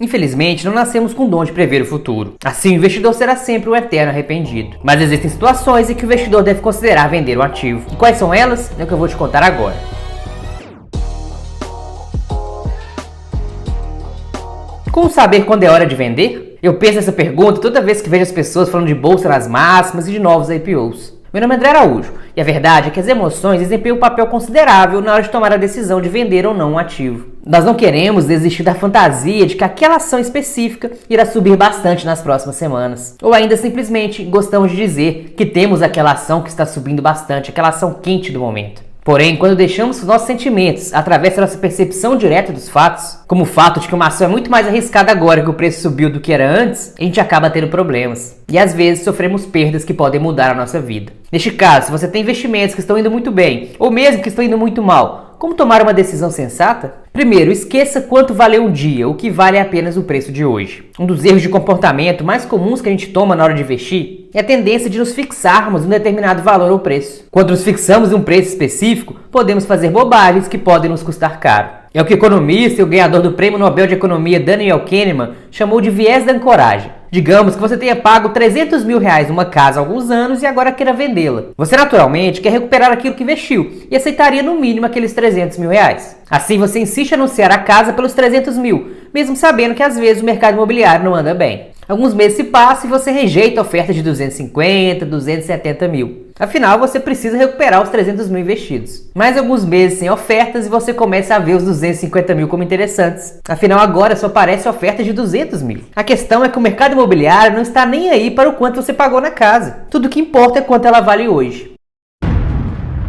Infelizmente, não nascemos com o dom de prever o futuro. Assim, o investidor será sempre um eterno arrependido. Mas existem situações em que o investidor deve considerar vender um ativo. E quais são elas? É o que eu vou te contar agora. Como saber quando é hora de vender? Eu penso nessa pergunta toda vez que vejo as pessoas falando de bolsa nas máximas e de novos IPOs. Meu nome é André Araújo, e a verdade é que as emoções desempenham um papel considerável na hora de tomar a decisão de vender ou não um ativo. Nós não queremos desistir da fantasia de que aquela ação específica irá subir bastante nas próximas semanas. Ou ainda simplesmente gostamos de dizer que temos aquela ação que está subindo bastante, aquela ação quente do momento. Porém, quando deixamos que os nossos sentimentos atravessem a nossa percepção direta dos fatos, como o fato de que uma ação é muito mais arriscada agora que o preço subiu do que era antes, a gente acaba tendo problemas. E às vezes sofremos perdas que podem mudar a nossa vida. Neste caso, se você tem investimentos que estão indo muito bem, ou mesmo que estão indo muito mal, como tomar uma decisão sensata? Primeiro, esqueça quanto valeu um dia, o que vale é apenas o preço de hoje. Um dos erros de comportamento mais comuns que a gente toma na hora de investir é a tendência de nos fixarmos em um determinado valor ou preço. Quando nos fixamos em um preço específico, podemos fazer bobagens que podem nos custar caro. É o que o economista e o ganhador do Prêmio Nobel de Economia Daniel Kahneman chamou de viés da ancoragem. Digamos que você tenha pago R$300 mil numa casa há alguns anos e agora queira vendê-la. Você naturalmente quer recuperar aquilo que investiu e aceitaria no mínimo aqueles R$300 mil. Assim você insiste em anunciar a casa pelos R$300 mil, mesmo sabendo que às vezes o mercado imobiliário não anda bem. Alguns meses se passam e você rejeita a oferta de 250, 270 mil. Afinal, você precisa recuperar os 300 mil investidos. Mais alguns meses sem ofertas e você começa a ver os 250 mil como interessantes. Afinal, agora só aparece ofertas de 200 mil. A questão é que o mercado imobiliário não está nem aí para o quanto você pagou na casa. Tudo que importa é quanto ela vale hoje.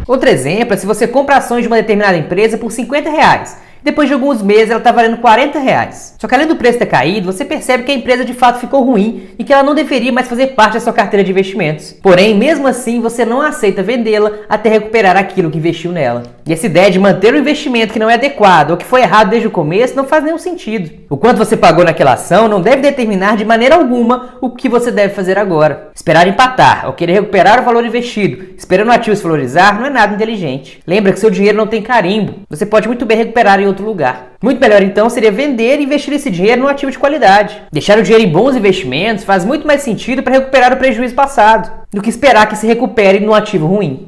Outro exemplo é se você compra ações de uma determinada empresa por R$50. Depois de alguns meses ela está valendo R$40. Só que além do preço ter caído, você percebe que a empresa de fato ficou ruim e que ela não deveria mais fazer parte da sua carteira de investimentos. Porém, mesmo assim, você não aceita vendê-la até recuperar aquilo que investiu nela. E essa ideia de manter um investimento que não é adequado ou que foi errado desde o começo não faz nenhum sentido. O quanto você pagou naquela ação não deve determinar de maneira alguma o que você deve fazer agora. Esperar empatar ou querer recuperar o valor investido, esperando o ativo se valorizar, não é nada inteligente. Lembra que seu dinheiro não tem carimbo. Você pode muito bem recuperar em outro lugar. Muito melhor então seria vender e investir esse dinheiro num ativo de qualidade. Deixar o dinheiro em bons investimentos faz muito mais sentido para recuperar o prejuízo passado, do que esperar que se recupere num ativo ruim.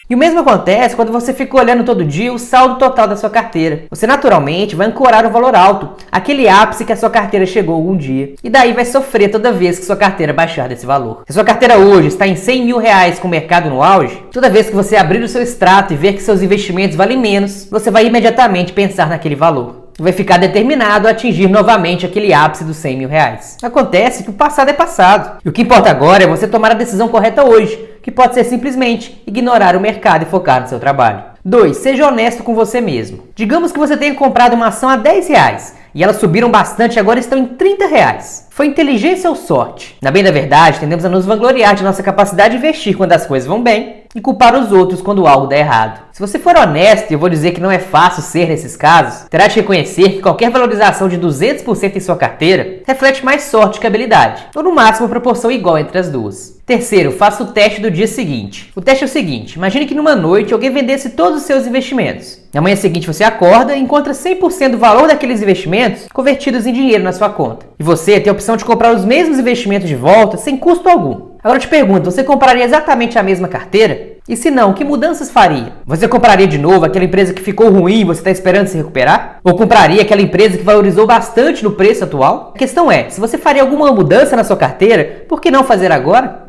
E o mesmo acontece quando você fica olhando todo dia o saldo total da sua carteira. Você naturalmente vai ancorar o valor alto, aquele ápice que a sua carteira chegou algum dia. E daí vai sofrer toda vez que sua carteira baixar desse valor. Se a sua carteira hoje está em R$100 mil com o mercado no auge, toda vez que você abrir o seu extrato e ver que seus investimentos valem menos, você vai imediatamente pensar naquele valor. Vai ficar determinado a atingir novamente aquele ápice dos R$100 mil. Acontece que o passado é passado. E o que importa agora é você tomar a decisão correta hoje, que pode ser simplesmente ignorar o mercado e focar no seu trabalho. 2. Seja honesto com você mesmo. Digamos que você tenha comprado uma ação a R$10 e elas subiram bastante e agora estão em R$30. Foi inteligência ou sorte? Na bem da verdade, tendemos a nos vangloriar de nossa capacidade de investir quando as coisas vão bem e culpar os outros quando algo dá errado. Se você for honesto, e eu vou dizer que não é fácil ser nesses casos, terá de reconhecer que qualquer valorização de 200% em sua carteira reflete mais sorte que habilidade, ou no máximo proporção igual entre as duas. Terceiro, faça o teste do dia seguinte. O teste é o seguinte: imagine que numa noite alguém vendesse todos os seus investimentos. Na manhã seguinte você acorda e encontra 100% do valor daqueles investimentos convertidos em dinheiro na sua conta. E você tem a opção de comprar os mesmos investimentos de volta sem custo algum. Agora eu te pergunto, você compraria exatamente a mesma carteira? E se não, que mudanças faria? Você compraria de novo aquela empresa que ficou ruim e você está esperando se recuperar? Ou compraria aquela empresa que valorizou bastante no preço atual? A questão é, se você faria alguma mudança na sua carteira, por que não fazer agora?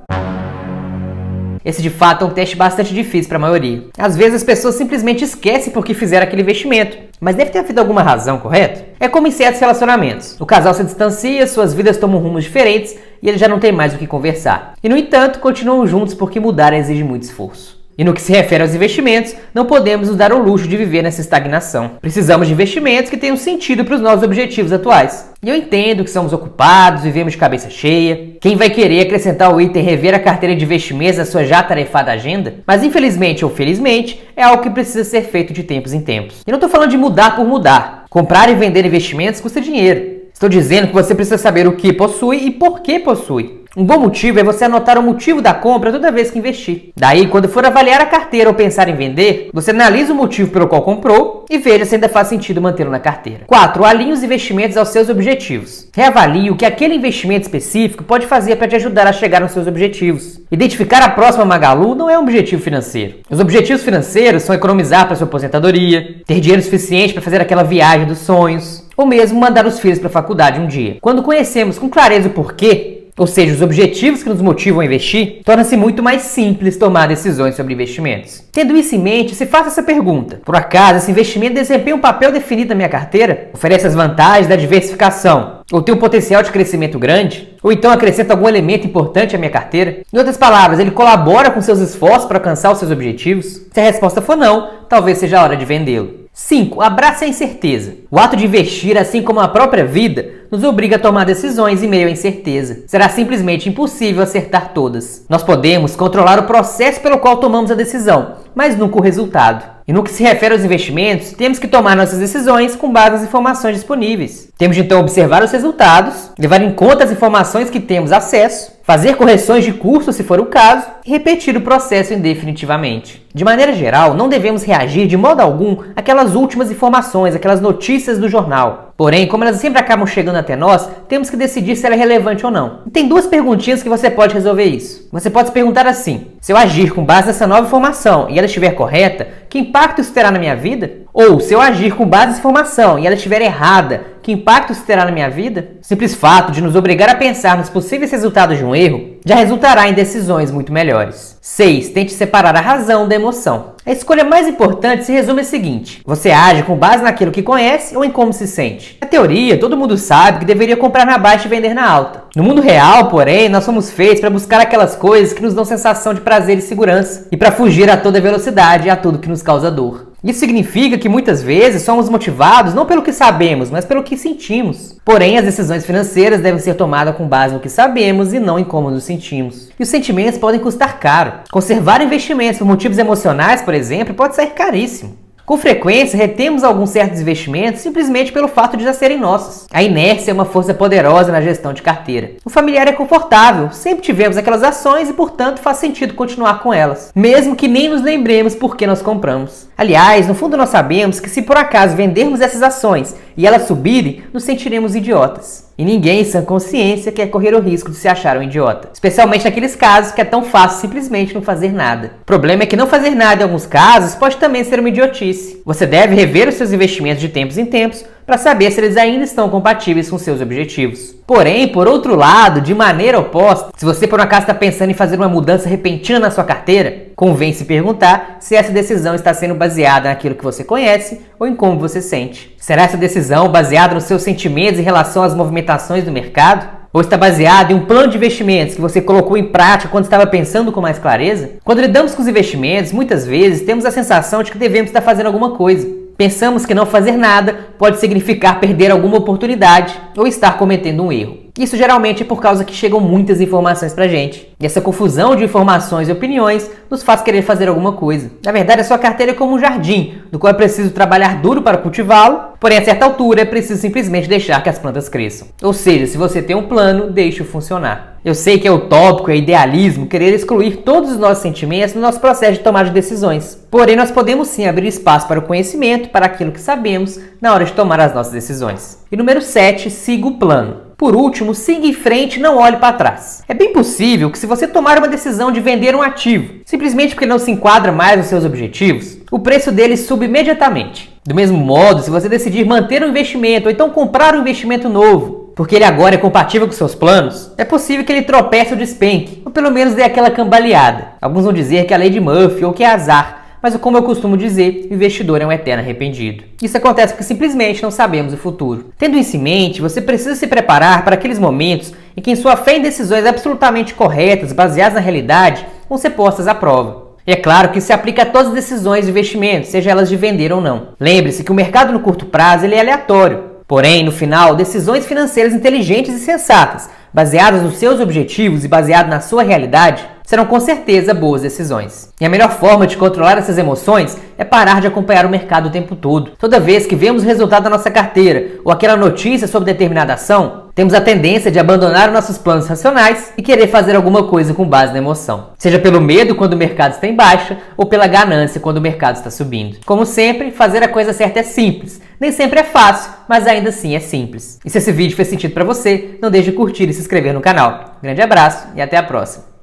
Esse de fato é um teste bastante difícil para a maioria. Às vezes as pessoas simplesmente esquecem por que fizeram aquele investimento, mas deve ter havido alguma razão, correto? É como em certos relacionamentos. O casal se distancia, suas vidas tomam rumos diferentes e eles já não têm mais o que conversar. E no entanto, continuam juntos porque mudar exige muito esforço. E no que se refere aos investimentos, não podemos nos dar o luxo de viver nessa estagnação. Precisamos de investimentos que tenham sentido para os nossos objetivos atuais. E eu entendo que somos ocupados, vivemos de cabeça cheia. Quem vai querer acrescentar o item rever a carteira de investimentos à sua já tarefada agenda? Mas infelizmente ou felizmente, é algo que precisa ser feito de tempos em tempos. E não estou falando de mudar por mudar. Comprar e vender investimentos custa dinheiro. Estou dizendo que você precisa saber o que possui e por que possui. Um bom motivo é você anotar o motivo da compra toda vez que investir. Daí, quando for avaliar a carteira ou pensar em vender, você analisa o motivo pelo qual comprou e veja se ainda faz sentido mantê-lo na carteira. 4. Alinhe os investimentos aos seus objetivos. Reavalie o que aquele investimento específico pode fazer para te ajudar a chegar aos seus objetivos. Identificar a próxima Magalu não é um objetivo financeiro. Os objetivos financeiros são economizar para sua aposentadoria, ter dinheiro suficiente para fazer aquela viagem dos sonhos, ou mesmo mandar os filhos para a faculdade um dia. Quando conhecemos com clareza o porquê, ou seja, os objetivos que nos motivam a investir, torna-se muito mais simples tomar decisões sobre investimentos. Tendo isso em mente, se faça essa pergunta: por acaso esse investimento desempenha um papel definido na minha carteira? Oferece as vantagens da diversificação? Ou tem um potencial de crescimento grande? Ou então acrescenta algum elemento importante à minha carteira? Em outras palavras, ele colabora com seus esforços para alcançar os seus objetivos? Se a resposta for não, talvez seja a hora de vendê-lo. 5. Abrace a incerteza. O ato de investir, assim como a própria vida, nos obriga a tomar decisões em meio à incerteza. Será simplesmente impossível acertar todas. Nós podemos controlar o processo pelo qual tomamos a decisão, mas nunca o resultado. E no que se refere aos investimentos, temos que tomar nossas decisões com base nas informações disponíveis. Temos de então observar os resultados, levar em conta as informações que temos acesso, fazer correções de curso se for o caso e repetir o processo indefinitivamente. De maneira geral, não devemos reagir de modo algum àquelas últimas informações, aquelas notícias do jornal. Porém, como elas sempre acabam chegando até nós, temos que decidir se ela é relevante ou não. E tem duas perguntinhas que você pode resolver isso. Você pode se perguntar assim: se eu agir com base nessa nova informação e ela estiver correta, que impacto isso terá na minha vida? Ou, se eu agir com base nessa informação e ela estiver errada, que impacto isso terá na minha vida? O simples fato de nos obrigar a pensar nos possíveis resultados de um erro já resultará em decisões muito melhores. 6. Tente separar a razão da emoção. A escolha mais importante se resume ao seguinte: você age com base naquilo que conhece ou em como se sente? Na teoria, todo mundo sabe que deveria comprar na baixa e vender na alta. No mundo real, porém, nós somos feitos para buscar aquelas coisas que nos dão sensação de prazer e segurança e para fugir a toda velocidade e a tudo que nos causa dor. Isso significa que muitas vezes somos motivados não pelo que sabemos, mas pelo que sentimos. Porém, as decisões financeiras devem ser tomadas com base no que sabemos e não em como nos sentimos. E os sentimentos podem custar caro. Conservar investimentos por motivos emocionais, por exemplo, pode sair caríssimo. Com frequência, retemos alguns certos investimentos simplesmente pelo fato de já serem nossos. A inércia é uma força poderosa na gestão de carteira. O familiar é confortável, sempre tivemos aquelas ações e, portanto, faz sentido continuar com elas, mesmo que nem nos lembremos por que nós compramos. Aliás, no fundo nós sabemos que se por acaso vendermos essas ações e elas subirem, nos sentiremos idiotas. E ninguém em sã consciência quer correr o risco de se achar um idiota. Especialmente naqueles casos que é tão fácil simplesmente não fazer nada. O problema é que não fazer nada em alguns casos pode também ser uma idiotice. Você deve rever os seus investimentos de tempos em tempos para saber se eles ainda estão compatíveis com seus objetivos. Porém, por outro lado, de maneira oposta, se você por um acaso está pensando em fazer uma mudança repentina na sua carteira, convém se perguntar se essa decisão está sendo baseada naquilo que você conhece ou em como você sente. Será essa decisão baseada nos seus sentimentos em relação às movimentações do mercado? Ou está baseada em um plano de investimentos que você colocou em prática quando estava pensando com mais clareza? Quando lidamos com os investimentos, muitas vezes temos a sensação de que devemos estar fazendo alguma coisa. Pensamos que não fazer nada pode significar perder alguma oportunidade ou estar cometendo um erro. Isso geralmente é por causa que chegam muitas informações pra gente. E essa confusão de informações e opiniões nos faz querer fazer alguma coisa. Na verdade, a sua carteira é como um jardim, do qual é preciso trabalhar duro para cultivá-lo, porém a certa altura é preciso simplesmente deixar que as plantas cresçam. Ou seja, se você tem um plano, deixe-o funcionar. Eu sei que é utópico, é idealismo querer excluir todos os nossos sentimentos no nosso processo de tomada de decisões. Porém, nós podemos sim abrir espaço para o conhecimento, para aquilo que sabemos, na hora de tomar as nossas decisões. E número 7, siga o plano. Por último, siga em frente e não olhe para trás. É bem possível que se você tomar uma decisão de vender um ativo, simplesmente porque não se enquadra mais nos seus objetivos, o preço dele suba imediatamente. Do mesmo modo, se você decidir manter um investimento ou então comprar um investimento novo, porque ele agora é compatível com seus planos, é possível que ele tropece ou despenque, ou pelo menos dê aquela cambaleada. Alguns vão dizer que é a lei de Murphy ou que é azar, mas como eu costumo dizer, o investidor é um eterno arrependido. Isso acontece porque simplesmente não sabemos o futuro. Tendo isso em mente, você precisa se preparar para aqueles momentos em que sua fé em decisões absolutamente corretas, baseadas na realidade, vão ser postas à prova. E é claro que isso se aplica a todas as decisões de investimento, seja elas de vender ou não. Lembre-se que o mercado no curto prazo ele é aleatório. Porém, no final, decisões financeiras inteligentes e sensatas, baseadas nos seus objetivos e baseadas na sua realidade, serão com certeza boas decisões. E a melhor forma de controlar essas emoções é parar de acompanhar o mercado o tempo todo. Toda vez que vemos o resultado da nossa carteira ou aquela notícia sobre determinada ação, temos a tendência de abandonar os nossos planos racionais e querer fazer alguma coisa com base na emoção. Seja pelo medo quando o mercado está em baixa ou pela ganância quando o mercado está subindo. Como sempre, fazer a coisa certa é simples. Nem sempre é fácil, mas ainda assim é simples. E se esse vídeo fez sentido para você, não deixe de curtir e se inscrever no canal. Grande abraço e até a próxima.